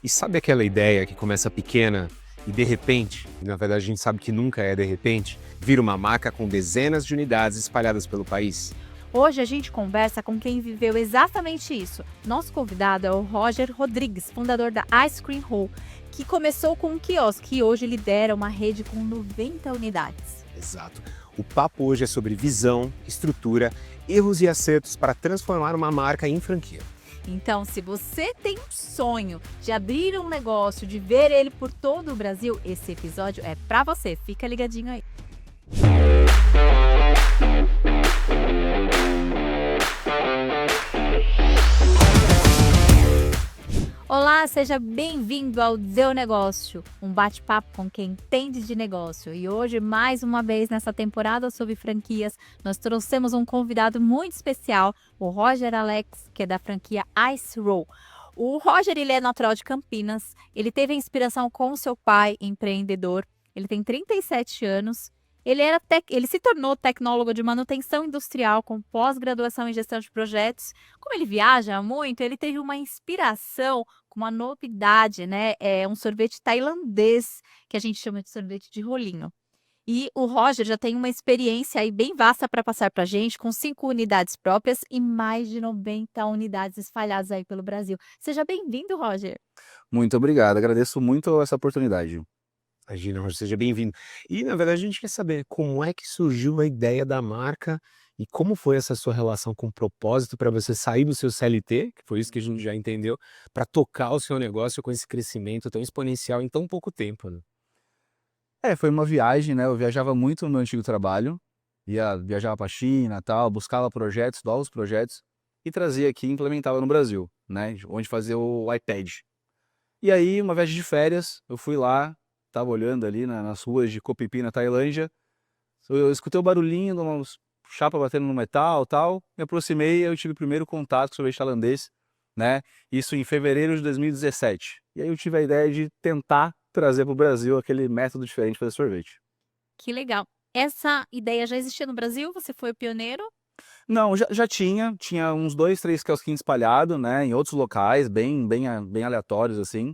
E sabe aquela ideia que começa pequena e de repente, e na verdade a gente sabe que nunca é de repente, vira uma marca com dezenas de unidades espalhadas pelo país? Hoje a gente conversa com quem viveu exatamente isso. Nosso convidado é o Roger Rodrigues, fundador da Ice Cream Roll, que começou com um quiosque e hoje lidera uma rede com 90 unidades. Exato. O papo hoje é sobre visão, estrutura, erros e acertos para transformar uma marca em franquia. Então, se você tem um sonho de abrir um negócio, de ver ele por todo o Brasil, esse episódio é para você. Fica ligadinho aí. Olá, seja bem-vindo ao Seu Negócio, um bate-papo com quem entende de negócio. E hoje, mais uma vez nessa temporada sobre franquias, nós trouxemos um convidado muito especial, o Roger Alex, que é da franquia Ice Roll. O Roger, ele é natural de Campinas, ele teve a inspiração com seu pai, empreendedor, ele tem 37 anos. Ele se tornou tecnólogo de manutenção industrial com pós-graduação em gestão de projetos. Como ele viaja muito, ele teve uma inspiração com uma novidade, né? É um sorvete tailandês, que a gente chama de sorvete de rolinho. E o Roger já tem uma experiência aí bem vasta para passar para a gente, com 5 unidades próprias e mais de 90 unidades espalhadas aí pelo Brasil. Seja bem-vindo, Roger. Muito obrigado, agradeço muito essa oportunidade. Imagina, Roger, seja bem-vindo. E na verdade a gente quer saber como é que surgiu a ideia da marca e como foi essa sua relação com o propósito para você sair do seu CLT, que foi isso que a gente já entendeu, para tocar o seu negócio com esse crescimento tão exponencial em tão pouco tempo, né? Foi uma viagem, né, eu viajava muito no meu antigo trabalho, viajava para a China, tal, buscava projetos, novos projetos, e trazia aqui e implementava no Brasil, né, onde fazia o iPad. E aí, uma viagem de férias, eu fui lá, estava olhando ali nas ruas de Koh Phi Phi, na Tailândia, eu escutei o barulhinho de uma chapa batendo no metal, tal, me aproximei e eu tive o primeiro contato com o sorvete tailandês, né, isso em fevereiro de 2017. E aí eu tive a ideia de tentar trazer para o Brasil aquele método diferente de fazer sorvete. Que legal. Essa ideia já existia no Brasil? Você foi o pioneiro? Não, já tinha uns 2, 3 quiosquinhos espalhados, né, em outros locais, bem aleatórios, assim,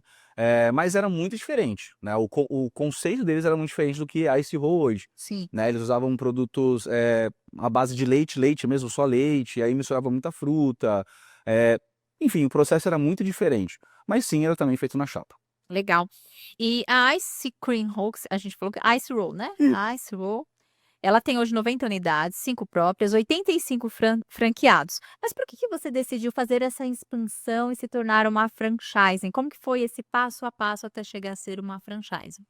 mas era muito diferente, né, o conceito deles era muito diferente do que a Ice Roll hoje, Sim. né, eles usavam produtos, à base de leite mesmo, só leite, e aí misturava muita fruta, enfim, o processo era muito diferente, mas sim, era também feito na chapa. Legal. E a Ice Cream Roll, a gente falou que Ice Roll, né? Ice Roll, ela tem hoje 90 unidades, 5 próprias, 85 franqueados. Mas por que você decidiu fazer essa expansão e se tornar uma franchising? Como que foi esse passo a passo até chegar a ser uma franchise?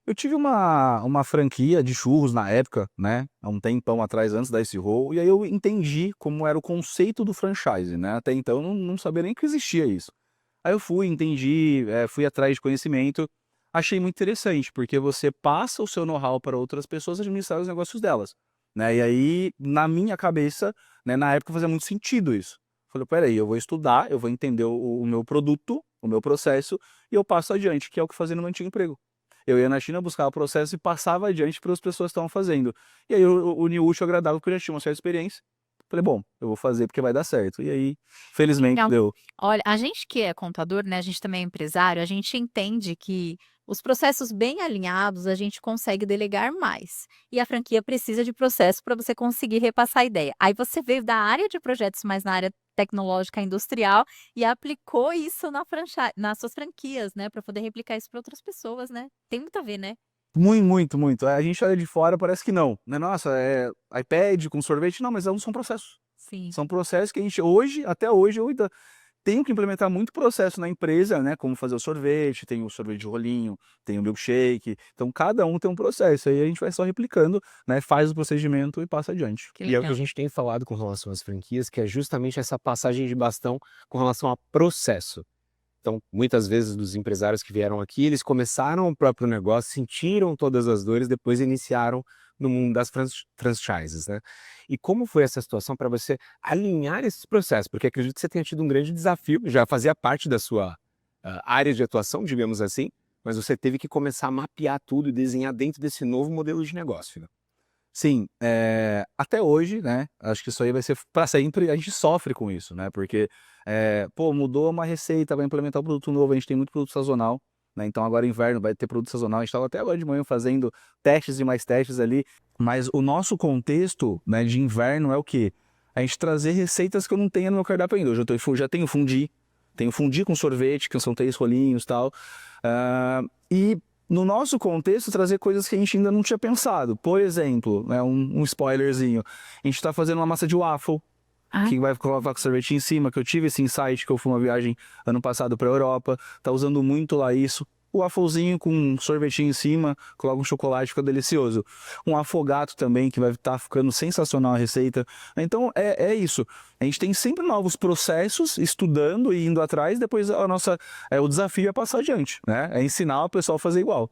Eu tive uma franquia de churros na época, né, há um tempão atrás, antes da Ice Roll, e aí eu entendi como era o conceito do franchise, né, até então eu não sabia nem que existia isso. Aí eu fui, entendi, fui atrás de conhecimento, achei muito interessante, porque você passa o seu know-how para outras pessoas administrar os negócios delas, né, e aí, na minha cabeça, né, na época fazia muito sentido isso. Falei: "Espera aí, eu vou estudar, eu vou entender o meu produto, o meu processo, e eu passo adiante", que é o que eu fazia no meu antigo emprego. Eu ia na China, buscava o processo e passava adiante para as pessoas que estavam fazendo. E aí eu uni o útil ao agradável, porque eu já tinha uma certa experiência. Falei: "Bom, eu vou fazer porque vai dar certo". E aí, felizmente Legal. deu. Olha, a gente que é contador, né, a gente também é empresário, a gente entende que os processos bem alinhados, a gente consegue delegar mais. E a franquia precisa de processo para você conseguir repassar a ideia. Aí você veio da área de projetos, mais na área tecnológica industrial e aplicou isso nas suas franquias, né, para poder replicar isso para outras pessoas, né? Tem muito a ver, né? Muito, muito. A gente olha de fora, parece que não, né, "Nossa, iPad com sorvete", não, mas são processos. Sim. São processos que a gente hoje, até hoje, eu ainda tenho que implementar muito processo na empresa, né, como fazer o sorvete, tem o sorvete de rolinho, tem o milkshake, então cada um tem um processo, aí a gente vai só replicando, né, faz o procedimento e passa adiante. Que E é o que a legal. gente tem falado com relação às franquias, que é justamente essa passagem de bastão com relação a processo. Então, muitas vezes dos empresários que vieram aqui, eles começaram o próprio negócio, sentiram todas as dores, depois iniciaram no mundo das franchises, né? E como foi essa situação para você alinhar esses processos? Porque acredito que você tenha tido um grande desafio, já fazia parte da sua área de atuação, digamos assim, mas você teve que começar a mapear tudo e desenhar dentro desse novo modelo de negócio, né? Sim, até hoje, né, acho que isso aí vai ser para sempre, a gente sofre com isso, né, porque, Pô, mudou uma receita, vai implementar um produto novo, a gente tem muito produto sazonal, né? Então agora inverno vai ter produto sazonal, a gente estava até agora de manhã fazendo testes e mais testes ali, mas o nosso contexto, né, de inverno é o quê? A gente trazer receitas que eu não tenho no meu cardápio ainda. Hoje já tenho fundi com sorvete, que são 3 rolinhos e tal, e no nosso contexto, trazer coisas que a gente ainda não tinha pensado. Por exemplo, né, um spoilerzinho, a gente está fazendo uma massa de waffle, que vai colocar com sorvete em cima, que eu tive esse insight, que eu fui uma viagem ano passado para a Europa, tá usando muito lá isso. O wafflezinho com um sorvetinho em cima, coloca um chocolate, fica delicioso. Um afogato também, que vai estar ficando sensacional a receita. Então, é isso. A gente tem sempre novos processos, estudando e indo atrás, depois o desafio é passar adiante, né? É ensinar o pessoal a fazer igual.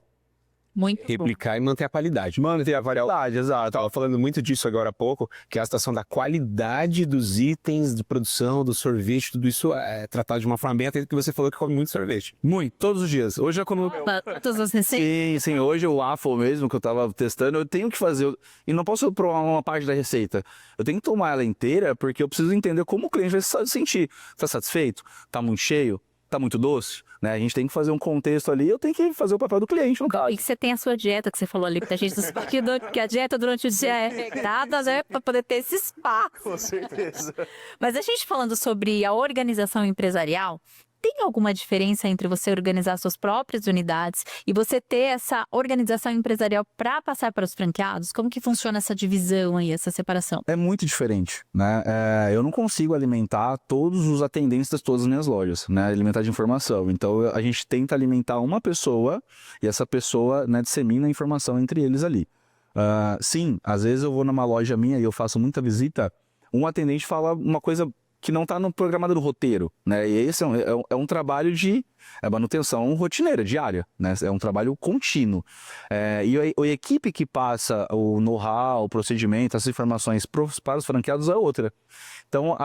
Muito bom. Replicar e manter a qualidade. Manter a qualidade, exato. Tava falando muito disso agora há pouco, que é a situação da qualidade dos itens de produção, do sorvete, tudo isso é tratado de uma forma bem atenta, que você falou que come muito sorvete. Muito, todos os dias. Hoje é quando... Todas as receitas? Sim, hoje o waffle mesmo que eu tava testando, eu tenho que fazer, e não posso provar uma parte da receita. Eu tenho que tomar ela inteira, porque eu preciso entender como o cliente vai se sentir. Tá satisfeito? Tá muito cheio? Tá muito doce? Né? A gente tem que fazer um contexto ali, eu tenho que fazer o papel do cliente, no caso. E que você tem a sua dieta, que você falou ali, pra gente que a dieta durante o dia é regrada, né? Pra poder ter esse espaço. Com certeza. Mas a gente falando sobre a organização empresarial, tem alguma diferença entre você organizar suas próprias unidades e você ter essa organização empresarial para passar para os franqueados? Como que funciona essa divisão aí, essa separação? É muito diferente, né? Eu não consigo alimentar todos os atendentes de todas as minhas lojas, né? Alimentar de informação. Então, a gente tenta alimentar uma pessoa e essa pessoa, né, dissemina a informação entre eles ali. Sim, às vezes eu vou numa loja minha e eu faço muita visita, um atendente fala uma coisa que não está no programado do roteiro, né? E esse é um trabalho de manutenção rotineira, diária, né? É um trabalho contínuo. E a equipe que passa o know-how, o procedimento, as informações para os franqueados é outra. Então,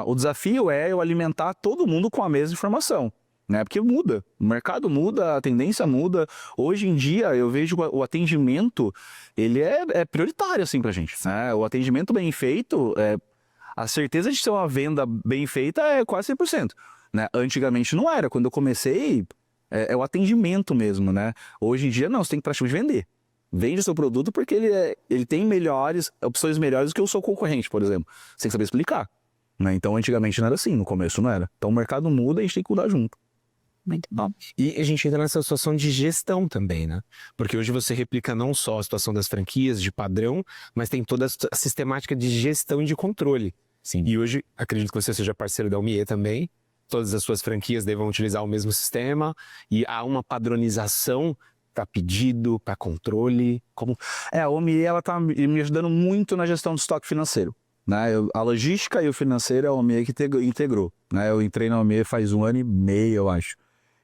o desafio é eu alimentar todo mundo com a mesma informação, né? Porque muda, o mercado muda, a tendência muda. Hoje em dia, eu vejo o atendimento, ele é prioritário, assim, pra gente, né? O atendimento bem feito, a certeza de ter uma venda bem feita é quase 100%. Né? Antigamente não era. Quando eu comecei, é o atendimento mesmo. Né? Hoje em dia, não, você tem que praticamente vender. Vende o seu produto porque ele tem opções melhores do que o seu concorrente, por exemplo. Você tem que saber explicar. Né? Então, antigamente não era assim, no começo não era. Então, o mercado muda e a gente tem que mudar junto. Muito bom. E a gente entra nessa situação de gestão também, né? Porque hoje você replica não só a situação das franquias, de padrão, mas tem toda a sistemática de gestão e de controle. Sim. E hoje, acredito que você seja parceiro da Omie também. Todas as suas franquias devam utilizar o mesmo sistema. E há uma padronização para pedido, para controle. A Omie, ela tá me ajudando muito na gestão do estoque financeiro. Né? A logística e o financeiro é a Omie que integrou. Né? Eu entrei na Omie faz 1 ano e meio, eu acho.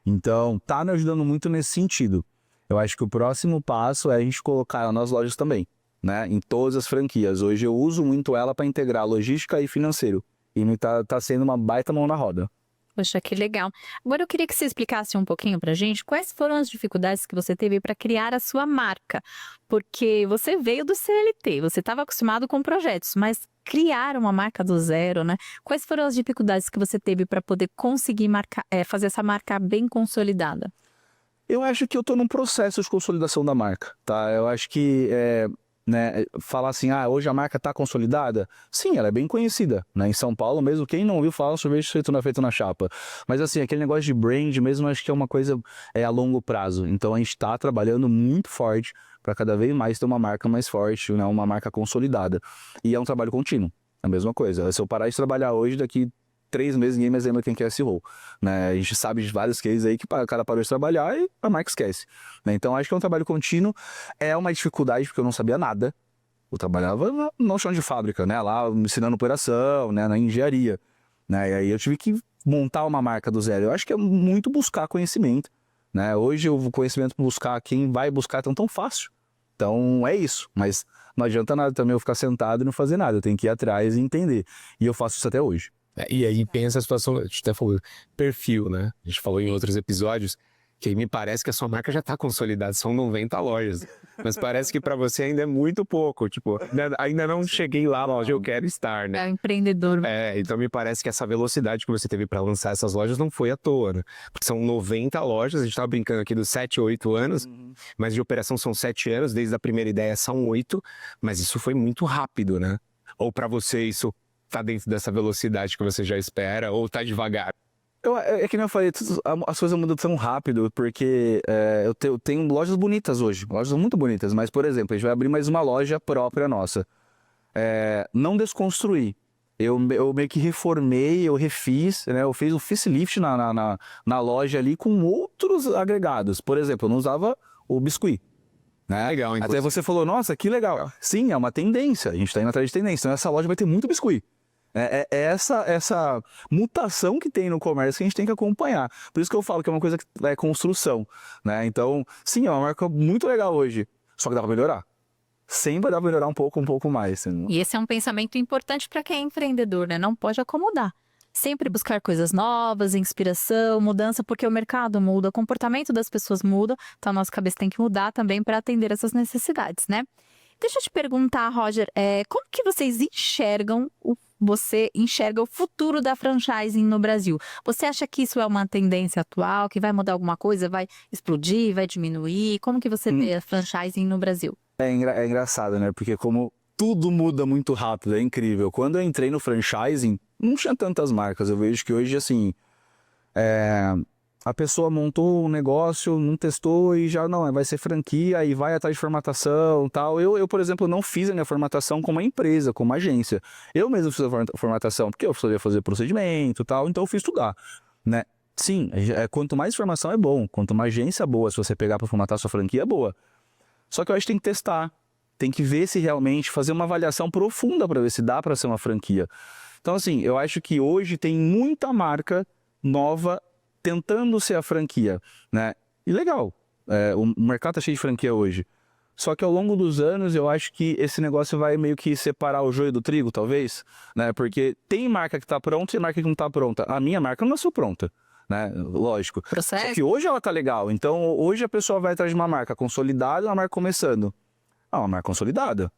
Então, tá me ajudando muito nesse sentido. Eu acho que o próximo passo é a gente colocar ela nas lojas também, né? Em todas as franquias. Hoje eu uso muito ela para integrar logística e financeiro. E tá sendo uma baita mão na roda. Poxa, que legal. Agora eu queria que você explicasse um pouquinho pra gente quais foram as dificuldades que você teve para criar a sua marca. Porque você veio do CLT, você estava acostumado com projetos, mas criar uma marca do zero, né? Quais foram as dificuldades que você teve para poder conseguir fazer essa marca bem consolidada? Eu acho que eu tô num processo de consolidação da marca, tá? Eu acho que né, falar assim, hoje a marca está consolidada? Sim, ela é bem conhecida, né? Em São Paulo mesmo, quem não ouviu falar sorvete feito na chapa. Mas assim, aquele negócio de brand mesmo, acho que é uma coisa a longo prazo. Então a gente está trabalhando muito forte para cada vez mais ter uma marca mais forte, né? Uma marca consolidada. E é um trabalho contínuo, é a mesma coisa. Se eu parar de trabalhar hoje, daqui 3 meses ninguém mais lembra quem que é SEO, né? A gente sabe de vários cases aí que o cara parou de trabalhar e a marca esquece, né? Então acho que é um trabalho contínuo, é uma dificuldade porque eu não sabia nada. Eu trabalhava no chão de fábrica, né? Lá ensinando operação, né? Na engenharia, né? E aí eu tive que montar uma marca do zero. Eu acho que é muito buscar conhecimento, né? Hoje o conhecimento para buscar quem vai buscar é tão fácil. Então é isso, mas não adianta nada também eu ficar sentado e não fazer nada. Eu tenho que ir atrás e entender. E eu faço isso até hoje. E aí pensa a situação, a gente até falou, perfil, né? A gente falou em outros episódios Que aí me parece que a sua marca já está consolidada, são 90 lojas. Mas parece que para você ainda é muito pouco. Tipo, ainda não cheguei lá onde eu quero estar, né? É empreendedor. Então me parece que essa velocidade que você teve para lançar essas lojas não foi à toa, né? Porque são 90 lojas, a gente estava brincando aqui dos 7, 8 anos, mas de operação são 7 anos, desde a primeira ideia são 8, mas isso foi muito rápido, né? Ou para você isso tá dentro dessa velocidade que você já espera, ou tá devagar? É que nem eu falei, as coisas mudam tão rápido, porque eu tenho lojas bonitas hoje, lojas muito bonitas, mas, por exemplo, a gente vai abrir mais uma loja própria nossa. Não desconstruir. Eu meio que reformei, eu refiz, né? Eu fiz um facelift na loja ali com outros agregados. Por exemplo, eu não usava o biscuit. Né? Legal, Até você falou, nossa, que legal. Sim, é uma tendência, a gente tá indo atrás de tendência. Então essa loja vai ter muito biscuit. É essa mutação que tem no comércio que a gente tem que acompanhar. Por isso que eu falo que é uma coisa que é construção, né? Então, sim, é uma marca muito legal hoje, só que dá pra melhorar. Sempre dá pra melhorar um pouco mais. Entendeu? E esse é um pensamento importante para quem é empreendedor, né? Não pode acomodar. Sempre buscar coisas novas, inspiração, mudança, porque o mercado muda, o comportamento das pessoas muda, então a nossa cabeça tem que mudar também para atender essas necessidades, né? Deixa eu te perguntar, Roger, como que vocês você enxerga o futuro da franchising no Brasil? Você acha que isso é uma tendência atual, que vai mudar alguma coisa, vai explodir, vai diminuir? Como que você vê a franchising no Brasil? É engraçado, né? Porque como tudo muda muito rápido, é incrível. Quando eu entrei no franchising, não tinha tantas marcas. Eu vejo que hoje, assim, a pessoa montou um negócio, não testou e já não, vai ser franquia e vai atrás de formatação e tal. Eu, por exemplo, não fiz a minha formatação como uma empresa, como uma agência. Eu mesmo fiz a formatação porque eu sabia fazer procedimento e tal, então eu fui estudar, né? Sim, quanto mais informação é bom, quanto mais agência boa, se você pegar para formatar sua franquia, é boa. Só que eu acho que tem que testar, tem que ver se realmente, fazer uma avaliação profunda para ver se dá para ser uma franquia. Então, assim, eu acho que hoje tem muita marca nova tentando ser a franquia, né? E legal, o mercado tá cheio de franquia hoje. Só que ao longo dos anos eu acho que esse negócio vai meio que separar o joio do trigo, talvez, né? Porque tem marca que tá pronta e marca que não tá pronta. A minha marca não nasceu pronta, né? Lógico. Processo. Só que hoje ela tá legal. Então hoje a pessoa vai atrás de uma marca consolidada e uma marca começando. Uma marca consolidada.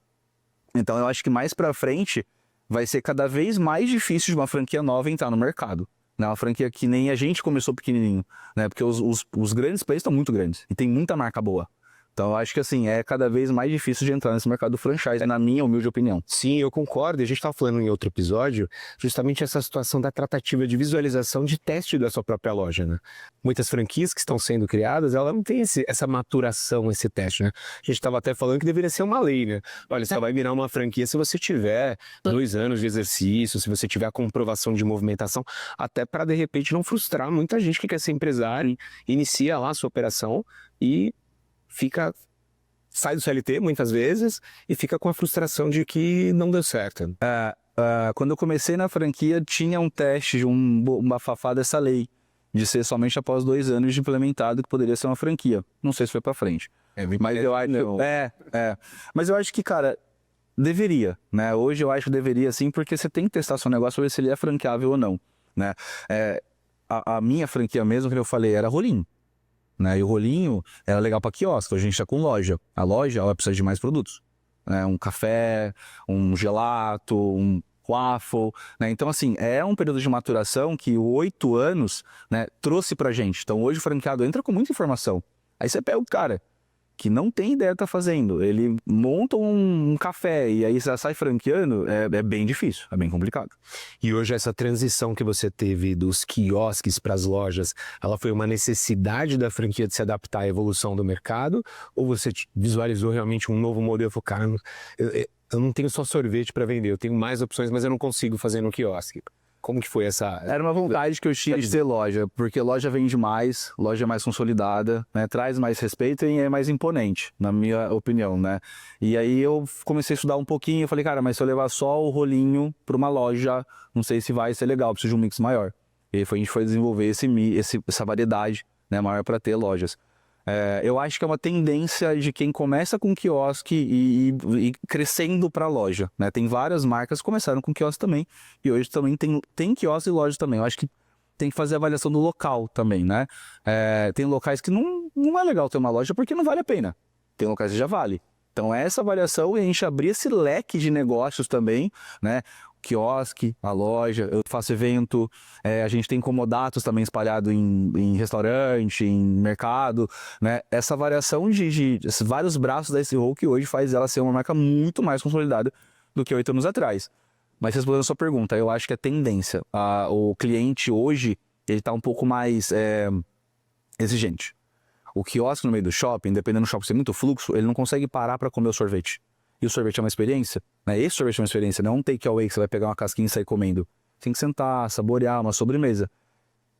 Então eu acho que mais pra frente vai ser cada vez mais difícil de uma franquia nova entrar no mercado. Uma franquia que nem a gente começou pequenininho, né? Porque os grandes players estão muito grandes e tem muita marca boa. Então eu acho que assim, é cada vez mais difícil de entrar nesse mercado do franchise, na minha humilde opinião. Sim, eu concordo. A gente estava falando em outro episódio justamente essa situação da tratativa de visualização de teste da sua própria loja, né? Muitas franquias que estão sendo criadas, ela não tem essa maturação, esse teste, né? A gente estava até falando que deveria ser uma lei, né? Olha, você vai virar uma franquia se você tiver 2 anos de exercício, se você tiver a comprovação de movimentação, até para de repente não frustrar muita gente que quer ser empresário, inicia lá a sua operação e sai do CLT muitas vezes e fica com a frustração de que não deu certo. Quando eu comecei na franquia, tinha um teste, uma bafafá dessa lei, de ser somente após 2 anos de implementado que poderia ser uma franquia. Não sei se foi pra frente. Mas eu acho Mas eu acho que, cara, deveria, né? Hoje eu acho que deveria sim, porque você tem que testar seu negócio pra ver se ele é franqueável ou não, né? A minha franquia mesmo, que eu falei, era rolinho. Né? E o rolinho era legal para quiosque, a gente está com loja. A loja ela precisa de mais produtos. Né? Um café, um gelato, um waffle. Né? Então, assim, é um período de maturação que 8 anos, né, trouxe pra gente. Então, hoje o franqueado entra com muita informação. Aí você pega o cara que não tem ideia do que tá fazendo. Ele monta um café e aí já sai franqueando, é bem difícil, é bem complicado. E hoje essa transição que você teve dos quiosques para as lojas, ela foi uma necessidade da franquia de se adaptar à evolução do mercado? Ou você visualizou realmente um novo modelo? Falou, cara, eu não tenho só sorvete para vender, eu tenho mais opções, mas eu não consigo fazer no quiosque. Como que foi essa... Era uma vontade que eu tinha de ter loja, porque loja vende mais, loja é mais consolidada, né? Traz mais respeito e é mais imponente, na minha opinião, né? E aí eu comecei a estudar um pouquinho, eu falei, cara, mas se eu levar só o rolinho para uma loja, não sei se vai ser legal, preciso de um mix maior. E aí a gente foi desenvolver essa variedade, né, maior para ter lojas. Eu acho que é uma tendência de quem começa com quiosque e crescendo para loja, né? Tem várias marcas que começaram com quiosque também, e hoje também tem quiosque e loja também. Eu acho que tem que fazer a avaliação do local também, né? Tem locais que não é legal ter uma loja porque não vale a pena. Tem locais que já vale. Então essa avaliação e a gente abrir esse leque de negócios também, né? Quiosque, a loja, eu faço evento, a gente tem comodatos também espalhado em restaurante, em mercado, né? Essa variação de vários braços da SRO que hoje faz ela ser uma marca muito mais consolidada do que 8 anos atrás. Mas respondendo a sua pergunta, eu acho que é tendência. O cliente hoje, ele está um pouco mais exigente. O quiosque no meio do shopping, dependendo do shopping ser muito fluxo, ele não consegue parar para comer o sorvete. E o sorvete é uma experiência, né? Esse sorvete é uma experiência, não é um take-away que você vai pegar uma casquinha e sair comendo. Tem que sentar, saborear uma sobremesa.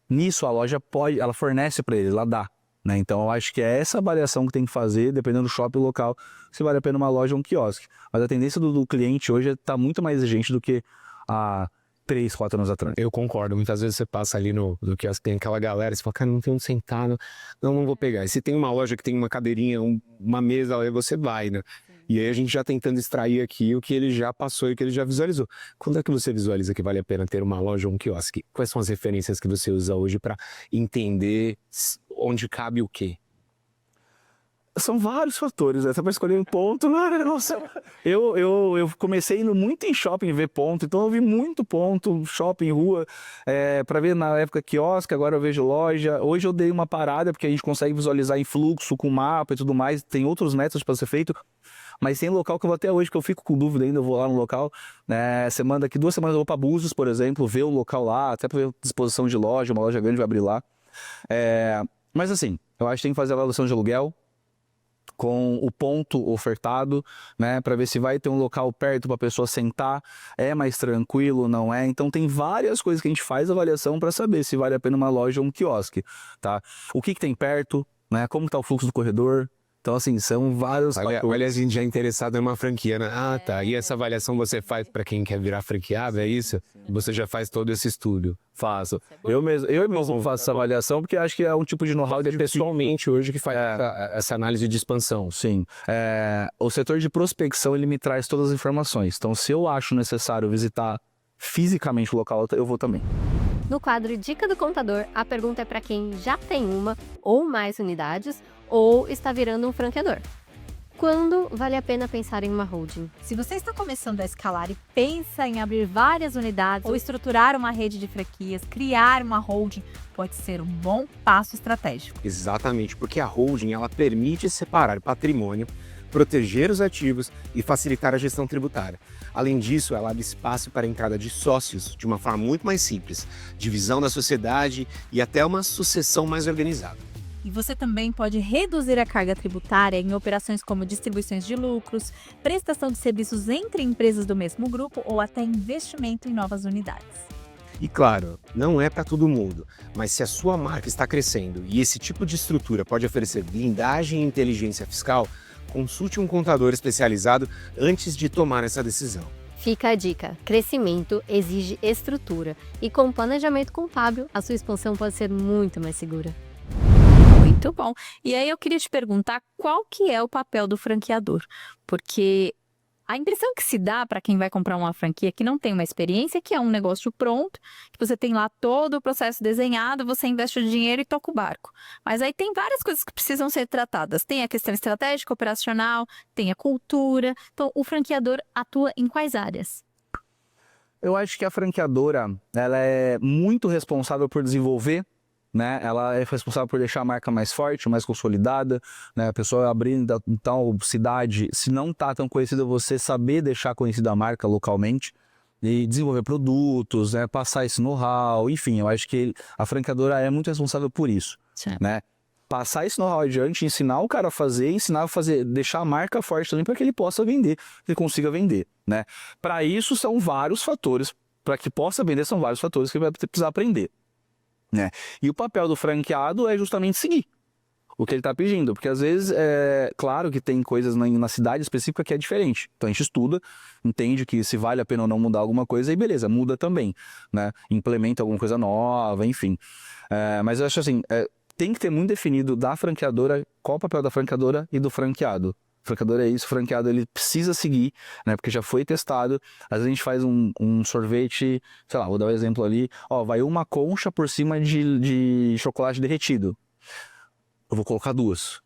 Nisso a loja ela fornece para ele, ela dá, né? Então eu acho que é essa avaliação que tem que fazer, dependendo do shopping local, se vale a pena uma loja ou um quiosque. Mas a tendência do cliente hoje está muito mais exigente do que há 3, 4 anos atrás. Eu concordo, muitas vezes você passa ali no quiosque, tem aquela galera, você fala, cara, não tem onde sentar, não vou pegar. E se tem uma loja que tem uma cadeirinha, uma mesa, aí você vai, né? E aí a gente já tentando extrair aqui o que ele já passou e o que ele já visualizou. Quando é que você visualiza que vale a pena ter uma loja ou um quiosque? Quais são as referências que você usa hoje para entender onde cabe o quê? São vários fatores, né? Você vai escolher um ponto. Nossa, eu comecei indo muito em shopping ver ponto, então eu vi muito ponto, shopping, rua, para ver na época quiosque, agora eu vejo loja. Hoje eu dei uma parada, porque a gente consegue visualizar em fluxo, com mapa e tudo mais, tem outros métodos para ser feito. Mas tem local que eu vou até hoje, que eu fico com dúvida ainda, eu vou lá no local, né? Daqui 2 semanas eu vou para Búzios, por exemplo, ver o local lá, até para ver disposição de loja, uma loja grande vai abrir lá. Mas assim, eu acho que tem que fazer a avaliação de aluguel com o ponto ofertado, né, para ver se vai ter um local perto para a pessoa sentar, é mais tranquilo, não é? Então tem várias coisas que a gente faz avaliação para saber se vale a pena uma loja ou um quiosque, tá? O que tem perto, né? Como está o fluxo do corredor? Então, assim, são vários... Olha, a gente já é interessado em uma franquia, né? Ah, tá. E essa avaliação você faz para quem quer virar franqueado, é isso? Você já faz todo esse estudo? Faço. Eu mesmo faço essa avaliação porque acho que é um tipo de know-how de pessoalmente hoje que faz essa análise de expansão. Sim. O setor de prospecção, ele me traz todas as informações. Então, se eu acho necessário visitar fisicamente o local, eu vou também. No quadro Dica do Contador, a pergunta é para quem já tem uma ou mais unidades ou está virando um franqueador. Quando vale a pena pensar em uma holding? Se você está começando a escalar e pensa em abrir várias unidades ou estruturar uma rede de franquias, criar uma holding pode ser um bom passo estratégico. Exatamente, porque a holding ela permite separar patrimônio, proteger os ativos e facilitar a gestão tributária. Além disso, ela abre espaço para a entrada de sócios de uma forma muito mais simples, divisão da sociedade e até uma sucessão mais organizada. E você também pode reduzir a carga tributária em operações como distribuições de lucros, prestação de serviços entre empresas do mesmo grupo ou até investimento em novas unidades. E claro, não é para todo mundo, mas se a sua marca está crescendo e esse tipo de estrutura pode oferecer blindagem e inteligência fiscal, consulte um contador especializado antes de tomar essa decisão. Fica a dica: crescimento exige estrutura e com planejamento contábil, a sua expansão pode ser muito mais segura. Muito bom. E aí eu queria te perguntar qual que é o papel do franqueador, porque a impressão que se dá para quem vai comprar uma franquia que não tem uma experiência é que é um negócio pronto, que você tem lá todo o processo desenhado, você investe o dinheiro e toca o barco. Mas aí tem várias coisas que precisam ser tratadas. Tem a questão estratégica, operacional, tem a cultura. Então, o franqueador atua em quais áreas? Eu acho que a franqueadora, ela é muito responsável por desenvolver, né? Ela é responsável por deixar a marca mais forte, mais consolidada, né? A pessoa abrindo em tal cidade, se não está tão conhecida, você saber deixar conhecida a marca localmente e desenvolver produtos, né? Passar esse know-how, enfim, eu acho que a franqueadora é muito responsável por isso, né? Passar esse know-how adiante, ensinar o cara a fazer, deixar a marca forte também para que ele possa vender, que ele consiga vender, né? Para isso são vários fatores, para que possa vender são vários fatores que ele vai precisar aprender. Né? E o papel do franqueado é justamente seguir o que ele está pedindo, porque às vezes, claro que tem coisas na cidade específica que é diferente, então a gente estuda, entende que se vale a pena ou não mudar alguma coisa, e beleza, muda também, né? Implementa alguma coisa nova, enfim. Mas eu acho assim, tem que ter muito definido da franqueadora, qual o papel da franqueadora e do franqueado, Franqueador é isso, franqueado ele precisa seguir, né? Porque já foi testado. Às vezes a gente faz um sorvete, sei lá, vou dar um exemplo ali. Ó, vai uma concha por cima de chocolate derretido. Eu vou colocar 2.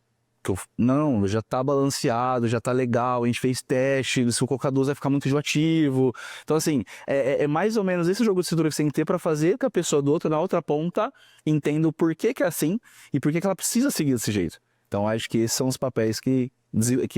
Não, já tá balanceado, já tá legal, a gente fez teste, se eu colocar 2 vai ficar muito enjoativo. Então, assim, é mais ou menos esse jogo de cintura que você tem que ter pra fazer que a pessoa do outro, na outra ponta, entenda o porquê que é assim e por que ela precisa seguir desse jeito. Então, acho que esses são os papéis que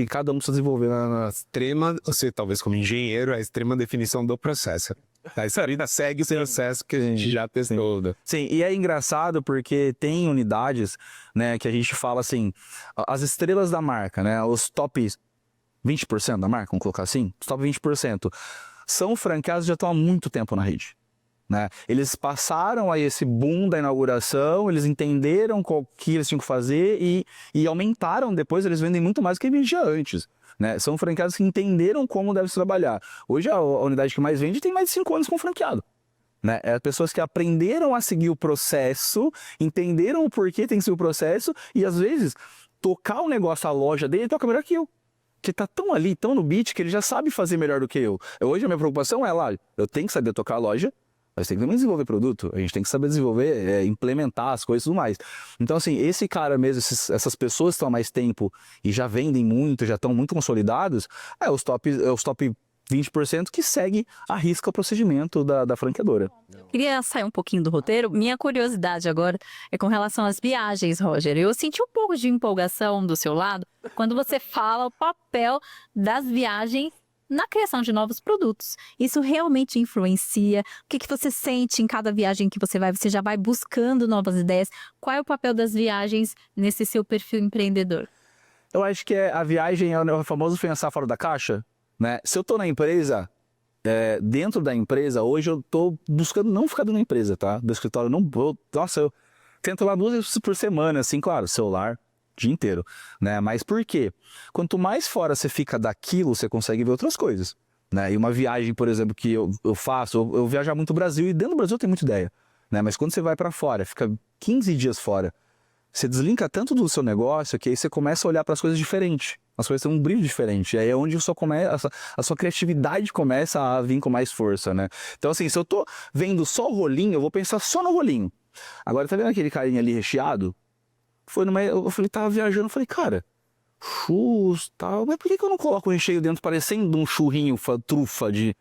cada um precisa desenvolver na Extrema, você talvez como engenheiro, a extrema definição do processo. Essa vida segue o processo que a gente já testou. Né? Sim, e é engraçado porque tem unidades, né, que a gente fala assim, as estrelas da marca, né, os top 20% da marca, vamos colocar assim, os top 20%, são franqueados que já estão há muito tempo na rede. Né? Eles passaram aí esse boom da inauguração, eles entenderam o que eles tinham que fazer e aumentaram depois, eles vendem muito mais do que vendia antes. Né? São franqueados que entenderam como deve se trabalhar. Hoje a unidade que mais vende tem mais de 5 anos com franqueado. Né? É pessoas que aprenderam a seguir o processo, entenderam o porquê tem que seguir o processo e às vezes tocar o negócio, a loja dele, toca melhor que eu. Que tá tão ali, tão no beat, que ele já sabe fazer melhor do que eu. Hoje a minha preocupação é lá, eu tenho que saber tocar a loja, mas tem que também desenvolver produto, a gente tem que saber desenvolver, implementar as coisas e tudo mais. Então, assim, esse cara mesmo, essas pessoas que estão há mais tempo e já vendem muito, já estão muito consolidados, os top 20% que segue a risca o procedimento da franqueadora. Queria sair um pouquinho do roteiro. Minha curiosidade agora é com relação às viagens, Roger. Eu senti um pouco de empolgação do seu lado quando você fala o papel das viagens na criação de novos produtos. Isso realmente influencia? O que você sente em cada viagem que você vai? Você já vai buscando novas ideias? Qual é o papel das viagens nesse seu perfil empreendedor? Eu acho que a viagem é o famoso pensar fora da caixa. Né? Se eu tô na empresa, dentro da empresa, hoje eu tô buscando não ficar dentro da empresa, tá? Do escritório, não vou... Nossa, eu tento lá 2 vezes por semana, assim, claro, celular, dia inteiro, né? Mas por quê? Quanto mais fora você fica daquilo, você consegue ver outras coisas, né? E uma viagem, por exemplo, que eu faço, eu viajo muito no Brasil, e dentro do Brasil eu tenho muita ideia, né? Mas quando você vai pra fora, fica 15 dias fora, você deslinka tanto do seu negócio que aí você começa a olhar para as coisas diferentes. As coisas têm um brilho diferente. Aí é onde a sua criatividade começa a vir com mais força, né? Então, assim, se eu tô vendo só o rolinho, eu vou pensar só no rolinho. Agora, tá vendo aquele carinha ali recheado? Eu falei, tava viajando, eu falei, cara, churros, tal, mas por que eu não coloco o recheio dentro parecendo um churrinho, trufa de...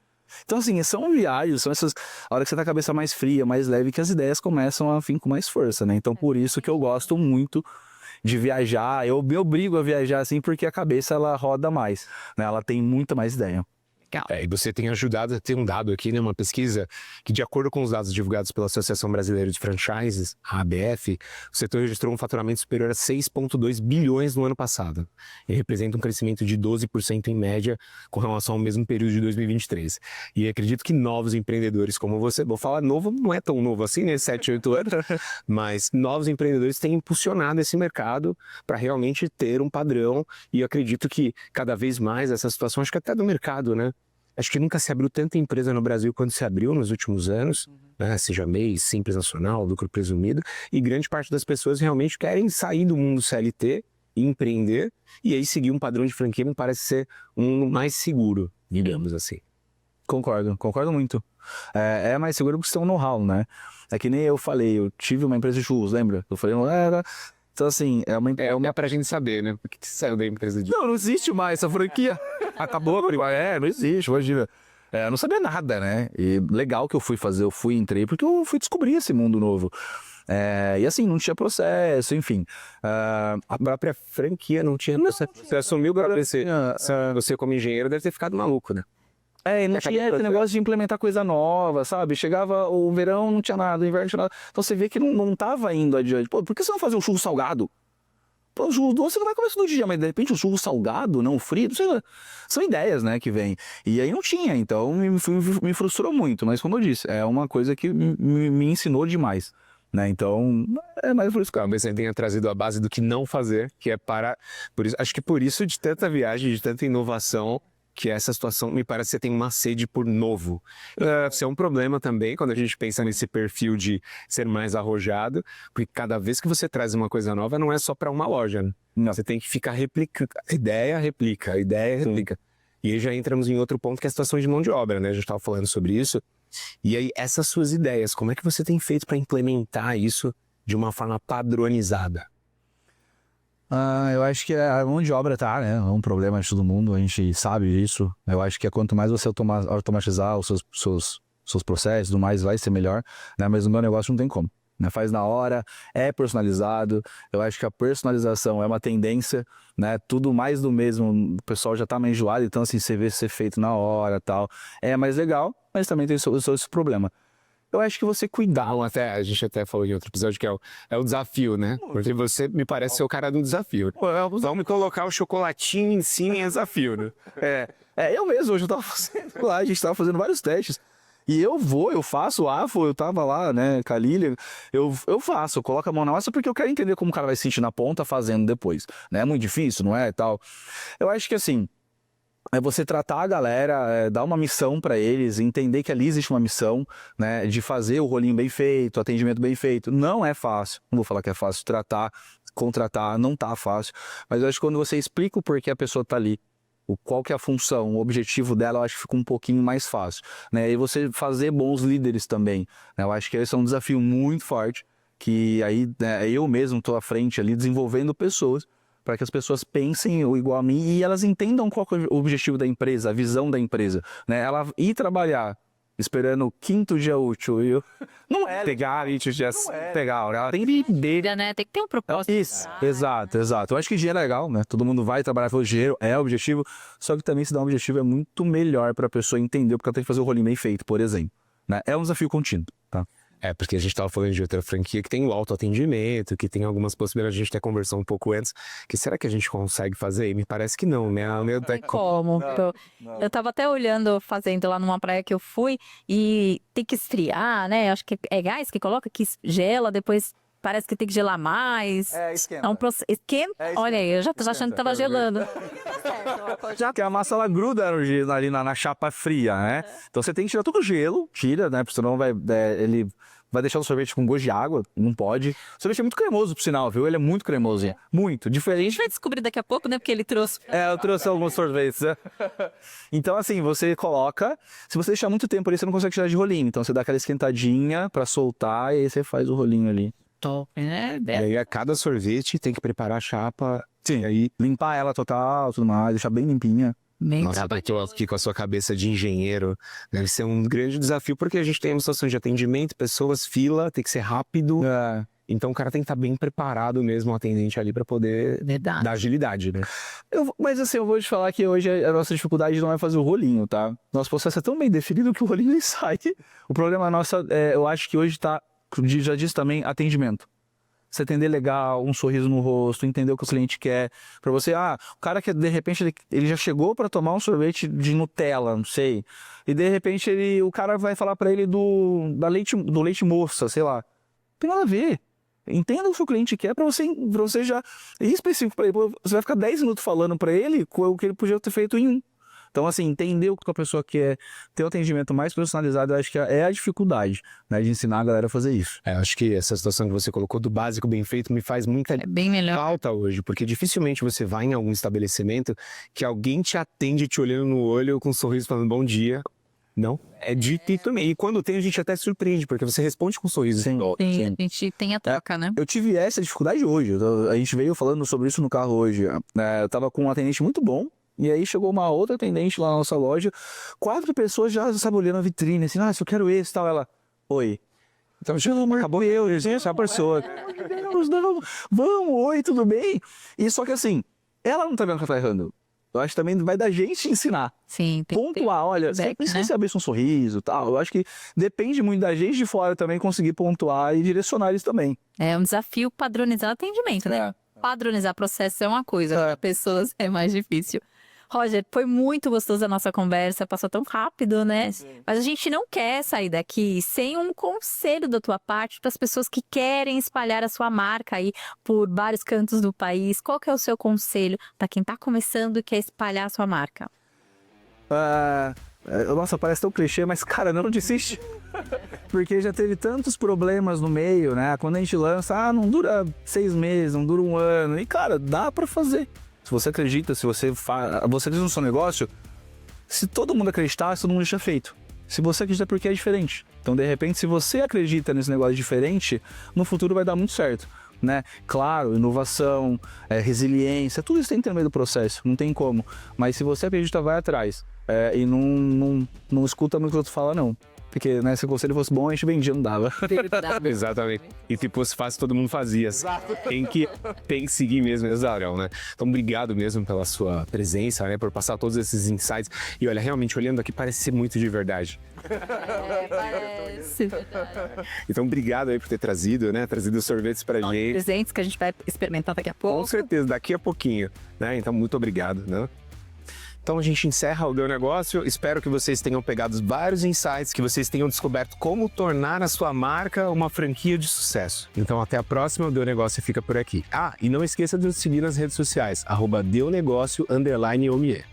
Então, assim, são viagens, são essas... A hora que você tá com a cabeça mais fria, mais leve, que as ideias começam a vir com mais força, né? Então, por isso que eu gosto muito de viajar. Eu me obrigo a viajar, assim, porque a cabeça, ela roda mais, né? Ela tem muita mais ideia. E você tem ajudado a ter um dado aqui, né, uma pesquisa que, de acordo com os dados divulgados pela Associação Brasileira de Franchises, a ABF, o setor registrou um faturamento superior a 6,2 bilhões no ano passado. E representa um crescimento de 12% em média com relação ao mesmo período de 2023. E acredito que novos empreendedores como você, vou falar novo, não é tão novo assim, né, 7, 8 anos, mas novos empreendedores têm impulsionado esse mercado para realmente ter um padrão. E eu acredito que cada vez mais essa situação, acho que até do mercado, né? Acho que nunca se abriu tanta empresa no Brasil quanto se abriu nos últimos anos, né? Seja MEI, Simples Nacional, lucro presumido, e grande parte das pessoas realmente querem sair do mundo CLT e empreender, e aí seguir um padrão de franquia me parece ser um mais seguro, digamos assim. Concordo muito. É mais seguro porque você tem um know-how, né? É que nem eu falei, eu tive uma empresa de churros, lembra? Eu falei, então assim, É pra gente saber, né? Por que você saiu da empresa de... Não existe mais essa franquia. Acabou, não existe, imagina. Eu não sabia nada, né? E legal que eu entrei porque eu fui descobrir esse mundo novo. E assim, não tinha processo, enfim. A própria franquia não tinha processo. Você assumiu pra você como engenheiro deve ter ficado maluco, né? E não tinha esse negócio de implementar coisa nova, sabe? Chegava o verão, não tinha nada, o inverno não tinha nada. Então você vê que não tava indo adiante. Pô, por que você não fazia um churro salgado? Pô, o churro doce você não vai comer isso no dia, mas de repente o churro salgado, não frito, não sei lá. São ideias, né, que vem. E aí não tinha, então me frustrou muito. Mas como eu disse, é uma coisa que me ensinou demais. Né? Então, é mais por isso que talvez você tenha trazido a base do que não fazer, que é acho que por isso de tanta viagem, de tanta inovação, que essa situação me parece que você tem uma sede por novo. Isso é um problema também quando a gente pensa nesse perfil de ser mais arrojado, porque cada vez que você traz uma coisa nova, não é só para uma loja, né? Não. Você tem que ficar replicando. Ideia, replica. Ideia, replica. E aí já entramos em outro ponto, que é a situação de mão de obra, né? A gente estava falando sobre isso. E aí, essas suas ideias, como é que você tem feito para implementar isso de uma forma padronizada? Eu acho que a mão de obra tá, né? É um problema de todo mundo, a gente sabe disso. Eu acho que quanto mais você automatizar os seus processos e tudo mais, vai ser melhor, né? Mas no meu negócio não tem como, né? Faz na hora, é personalizado. Eu acho que a personalização é uma tendência, né? Tudo mais do mesmo, o pessoal já tá meio enjoado, então assim, você vê ser feito na hora e tal. É mais legal, mas também tem esse problema. Eu acho que você cuidar, A gente até falou em outro episódio que é o desafio, né? Porque você me parece ser o cara do desafio. Vamos colocar o chocolatinho em cima em desafio, né? Eu mesmo, hoje eu tava fazendo lá, a gente tava fazendo vários testes. E eu faço o AFO, eu tava lá, né, com a Lilian, eu faço, eu coloco a mão na massa porque eu quero entender como o cara vai se sentir na ponta fazendo depois, né? É muito difícil, não é, e tal. Eu acho que assim, é você tratar a galera, dar uma missão pra eles, entender que ali existe uma missão, né, de fazer o rolinho bem feito, o atendimento bem feito. Não é fácil, não vou falar que é fácil, contratar, não tá fácil, mas eu acho que quando você explica o porquê a pessoa tá ali, qual que é a função, o objetivo dela, eu acho que fica um pouquinho mais fácil, né? E você fazer bons líderes também, né? Eu acho que esse é um desafio muito forte, que aí, né, eu mesmo tô à frente ali desenvolvendo pessoas, para que as pessoas pensem igual a mim e elas entendam qual que é o objetivo da empresa, a visão da empresa, né? Ela ir trabalhar esperando o 5º dia útil e não é Pegar e legal, ela tem que viver, Né? Tem que ter um propósito. isso, exato. Eu acho que dinheiro é legal, né? Todo mundo vai trabalhar pelo dinheiro, é o objetivo, só que também se dar um objetivo é muito melhor para a pessoa entender, porque ela tem que fazer o rolinho bem feito, por exemplo, né? É um desafio contínuo, tá? Porque a gente estava falando de outra franquia que tem o autoatendimento, que tem algumas possibilidades, a gente até conversou um pouco antes, que será que a gente consegue fazer? E me parece que não, né? Não tem como. Eu tava até olhando, fazendo lá numa praia que eu fui, e tem que esfriar, né? Acho que é gás que coloca, que gela, depois parece que tem que gelar mais. Esquenta. É um processo. Esquenta? Olha aí, eu já tô achando que tava gelando. Já que a massa ela gruda ali na chapa fria, né? Então você tem que tirar todo o gelo, né? Porque senão ele vai deixar o sorvete com gosto de água, não pode. O sorvete é muito cremoso, por sinal, viu? Ele é muito cremoso, muito. A gente Diferente. vai descobrir daqui a pouco, né? Porque ele trouxe. Eu trouxe alguns sorvetes, né? Então, assim, você coloca. Se você deixar muito tempo ali, você não consegue tirar de rolinho. Então, você dá aquela esquentadinha pra soltar e aí você faz o rolinho ali. Top, né? E aí, a cada sorvete tem que preparar a chapa. Sim. E aí, Limpar ela total, tudo mais, deixar bem limpinha. nossa, eu tô aqui com a sua cabeça de engenheiro. Deve ser um grande desafio, porque a gente tem uma situação de atendimento, pessoas, fila, tem que ser rápido. Então o cara tem que estar bem preparado mesmo, o atendente ali, para poder dar agilidade, né? Mas assim, eu vou te falar que hoje a nossa dificuldade não é fazer o rolinho, tá? Nosso processo é tão bem definido que o rolinho nem sai. O problema nosso, eu acho que hoje tá, já disse também, atendimento. Você atender legal, um sorriso no rosto, entender o que o cliente quer. Pra você, o cara que de repente ele já chegou pra tomar um sorvete de Nutella, não sei. E de repente o cara vai falar pra ele do leite moça, sei lá. Não tem nada a ver. Entenda o que o cliente quer pra você já ir específico pra ele. Você vai ficar 10 minutos falando pra ele o que ele podia ter feito em 1. Então, assim, entender o que a pessoa quer, ter um atendimento mais personalizado, eu acho que é a dificuldade, né, de ensinar a galera a fazer isso. Acho que essa situação que você colocou do básico bem feito me faz muita bem melhor. falta hoje, porque dificilmente você vai em algum estabelecimento que alguém te atende te olhando no olho com um sorriso falando bom dia. Não, é dito e também. E quando tem, a gente até se surpreende, porque você responde com um sorriso. Sim, a gente tem a troca, né? Eu tive essa dificuldade hoje. A gente veio falando sobre isso no carro hoje. Eu tava com um atendente muito bom. E aí chegou uma outra atendente lá na nossa loja, 4 pessoas já, sabe, olhando a vitrine, assim, se eu quero esse e tal, ela, oi. Então, acabou essa pessoa. Deus, não, vamos, oi, tudo bem? E só que assim, ela não tá vendo que ela tá errando. Eu acho que também vai da gente ensinar. Sim, tem pontuar, olha, você precisa abrir um sorriso e tal. Eu acho que depende muito da gente de fora também conseguir pontuar e direcionar eles também. É um desafio padronizar o atendimento, né? Padronizar processo é uma coisa, para pessoas é mais difícil. Roger, foi muito gostosa a nossa conversa, passou tão rápido, né? Sim. Mas a gente não quer sair daqui sem um conselho da tua parte para as pessoas que querem espalhar a sua marca aí por vários cantos do país. Qual que é o seu conselho para quem está começando e quer espalhar a sua marca? Nossa, parece tão clichê, mas cara, não desiste. Porque já teve tantos problemas no meio, né? Quando a gente lança, não dura 6 meses, não dura 1 ano. E cara, dá pra fazer. Se você acredita, se você acredita no seu negócio, se todo mundo acreditar, todo mundo já tinha feito. Se você acredita é porque é diferente. Então, de repente, se você acredita nesse negócio diferente, no futuro vai dar muito certo, né? Claro, inovação, resiliência, tudo isso tem que ter no meio do processo, não tem como. Mas se você acredita, vai atrás. E não escuta muito o que o outro fala, não. Porque, né, se o conselho fosse bom, a gente vendia, não dava. Exatamente. E se fosse fácil, todo mundo fazia. Tem que seguir mesmo, exatamente, né? Então, obrigado mesmo pela sua presença, né? Por passar todos esses insights. E olha, realmente, olhando aqui, parece ser muito de verdade. Parece. Então, obrigado aí por ter trazido, né? Trazido os sorvetes pra gente. Presentes que a gente vai experimentar daqui a pouco. Com certeza, daqui a pouquinho, né? Então, muito obrigado, né? Então a gente encerra o Deu Negócio. Espero que vocês tenham pegado vários insights, que vocês tenham descoberto como tornar a sua marca uma franquia de sucesso. Então até a próxima, o Deu Negócio fica por aqui. E não esqueça de nos seguir nas redes sociais, @DeuNegócio_OMIE.